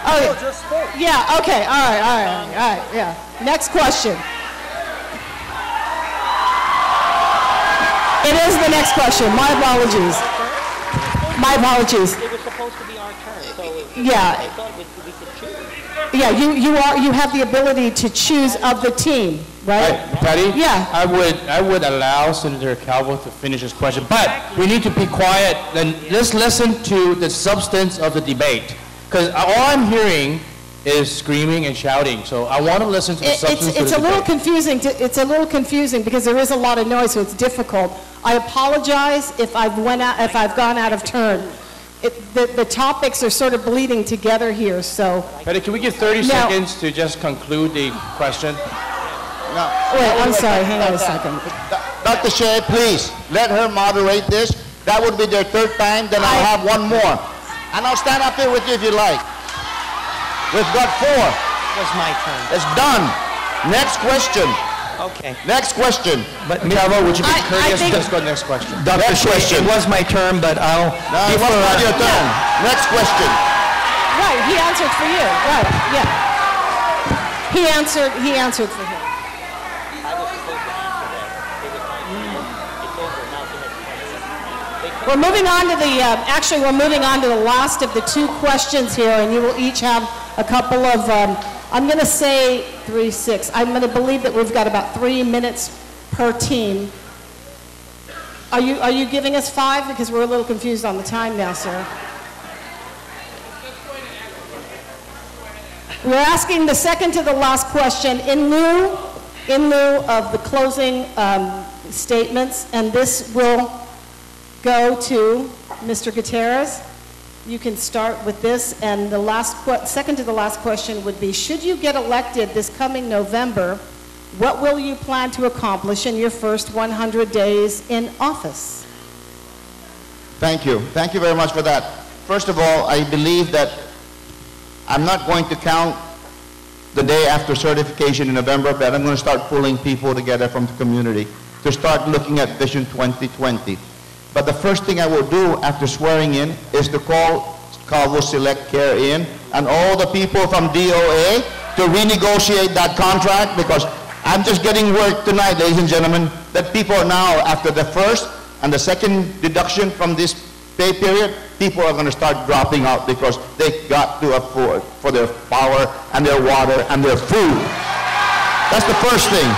Oh, just spoke. Yeah, okay, all right, yeah. Next question. It is the next question. My apologies. My apologies. It was supposed to be our turn, so yeah. I thought we could choose. Yeah, you have the ability to choose of the team, right? Patty? Yeah. I would allow Senator Calvo to finish his question, but we need to be quiet and just listen to the substance of the debate. Because all I'm hearing is screaming and shouting, so I want to listen to the substance of the debate. It's a little confusing because there is a lot of noise, so it's difficult. I apologize if I've gone out of turn. The topics are sort of bleeding together here, so. Patty, can we give 30 seconds to just conclude the question? No. Wait, I'm sorry, hang on a second. Dr. Shea, please, let her moderate this. That would be their third time, then I'll have one more. And I'll stand up here with you if you like. We've got 4. It was my turn. It's done. Next question. Okay. Next question. But Calvo, would you be courteous? Let's go to the next question. Next question. It was my turn, but I'll... No, it was not your turn. Next question. Right, he answered for you. Right, yeah. He answered for him. I was supposed to answer that. It's over. Now to the next question. We're moving on to actually we're moving on to the last of the 2 questions here, and you will each have a couple of, I'm going to say 3, 6. I'm going to believe that we've got about 3 minutes per team. Are you giving us 5? Because we're a little confused on the time now, sir. We're asking the second to the last question in lieu of the closing statements, and this will go to Mr. Gutierrez. You can start with this, and the second to the last question would be, should you get elected this coming November, what will you plan to accomplish in your first 100 days in office? Thank you. Thank you very much for that. First of all, I believe that I'm not going to count the day after certification in November, but I'm going to start pulling people together from the community to start looking at Vision 2020. But the first thing I will do after swearing in is to call Calvo Select Care in and all the people from DOA to renegotiate that contract, because I'm just getting word tonight, ladies and gentlemen, that people are now, after the first and the second deduction from this pay period, people are going to start dropping out because they got to afford for their power and their water and their food. That's the first thing.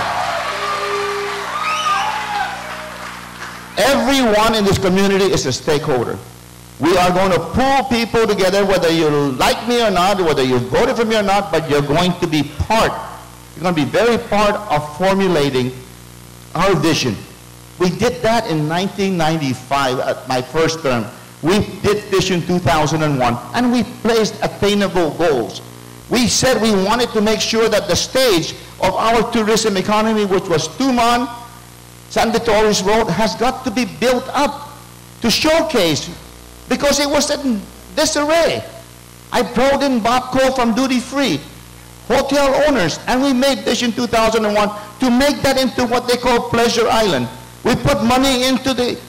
Everyone in this community is a stakeholder. We are going to pull people together, whether you like me or not, whether you voted for me or not, but you're going to be part. You're going to be very part of formulating our vision. We did that in 1995 at my first term. We did Vision 2001, and we placed attainable goals. We said we wanted to make sure that the stage of our tourism economy, which was Tuman, San Vittorio's Road, has got to be built up to showcase, because it was in disarray. I brought in Bob Cole from Duty Free, hotel owners, and we made Vision 2001 to make that into what they call Pleasure Island. We put money into the,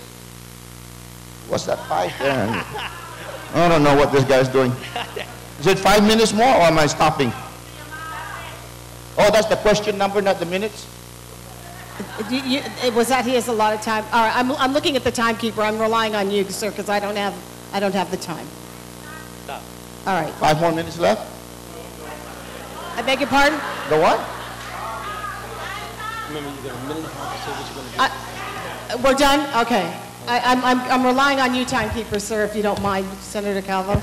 what's that, 5 there? I don't know what this guy's doing. Is it 5 minutes more, or am I stopping? Oh, that's the question number, not the minutes? Was that he has a lot of time? All right, I'm looking at the timekeeper. I'm relying on you, sir, because I don't have the time. Stop. All right. 5 more minutes left? I beg your pardon? The what? Remember, you got a minute and a half to say what you're going to do. We're done? Okay. I'm relying on you, timekeeper, sir, if you don't mind, Senator Calvo.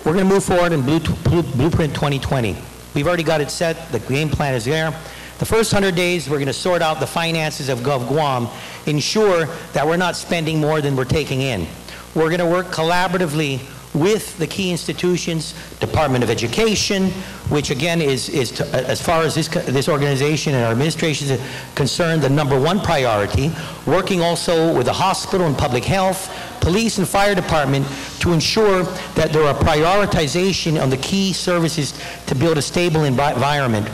We're going to move forward in Blueprint 2020. We've already got it set. The game plan is there. The first 100 days, we're going to sort out the finances of Guam, ensure that we're not spending more than we're taking in. We're going to work collaboratively with the key institutions, Department of Education, which again is as far as this organization and our administration is concerned, the #1 priority, working also with the hospital and public health, police and fire department to ensure that there are prioritization on the key services to build a stable environment.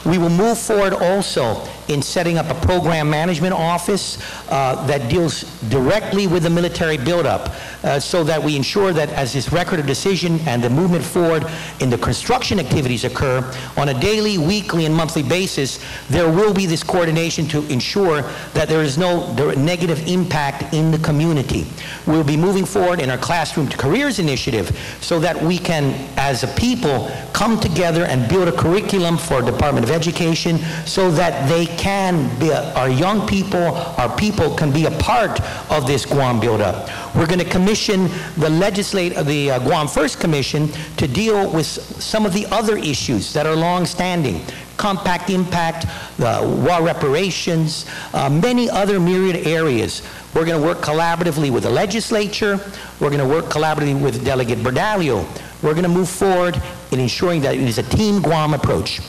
We will move forward also in setting up a program management office that deals directly with the military buildup, so that we ensure that as this record of decision and the movement forward in the construction activities occur on a daily, weekly, and monthly basis, there will be this coordination to ensure that there is no negative impact in the community. We'll be moving forward in our Classroom to Careers initiative so that we can, as a people, come together and build a curriculum for Department of Education so that they can be, our young people, our people can be a part of this Guam buildup. We're going to commission the Guam First Commission to deal with some of the other issues that are long-standing. Compact impact, war reparations, many other myriad areas. We're going to work collaboratively with the legislature. We're going to work collaboratively with Delegate Berdalio. We're going to move forward in ensuring that it is a Team Guam approach.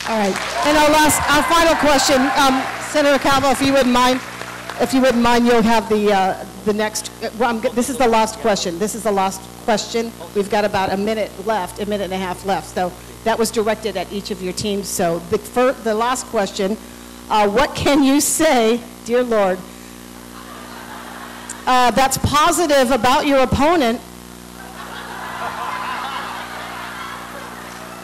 All right. And our final question, Senator Calvo, if you wouldn't mind, you'll have the next. This is the last question. This is the last question. We've got about a minute left, a minute and a half left. So that was directed at each of your teams. So the last question, what can you say, dear Lord, that's positive about your opponent?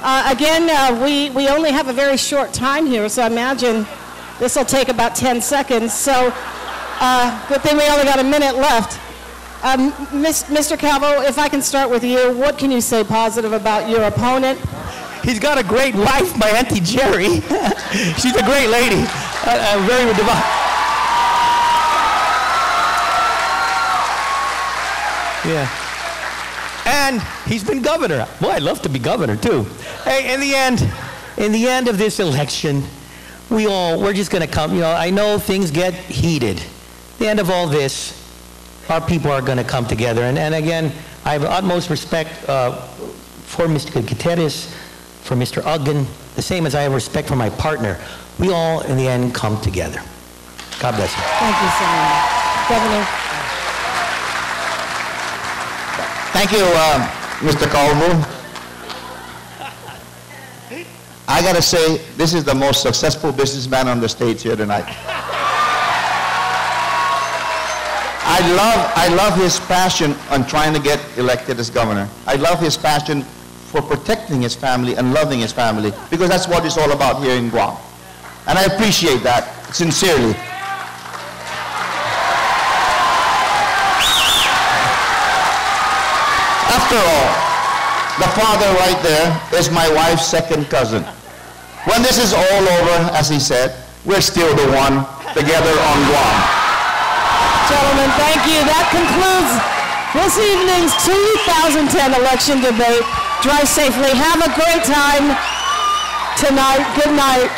Again, we only have a very short time here, so I imagine this will take about 10 seconds. So good thing we only got a minute left. Mr. Calvo, if I can start with you, what can you say positive about your opponent? He's got a great wife, my Auntie Jerry. She's a great lady, very devout. Yeah. And he's been governor. Boy, I'd love to be governor too. Hey, in the end of this election, we're just going to come. You know, I know things get heated. At the end of all this, our people are going to come together. And again, I have utmost respect for Mr. Gutierrez, for Mr. Aguon, the same as I have respect for my partner. We all, in the end, come together. God bless you. Thank you, Senator. Governor. Thank you, Mr. Calvo. I got to say, this is the most successful businessman on the stage here tonight. I love his passion on trying to get elected as governor. I love his passion for protecting his family and loving his family, because that's what it's all about here in Guam. And I appreciate that, sincerely. After all, the father right there is my wife's second cousin. When this is all over, as he said, we're still the one together on Guam. Gentlemen, thank you. That concludes this evening's 2010 election debate. Drive safely. Have a great time tonight. Good night.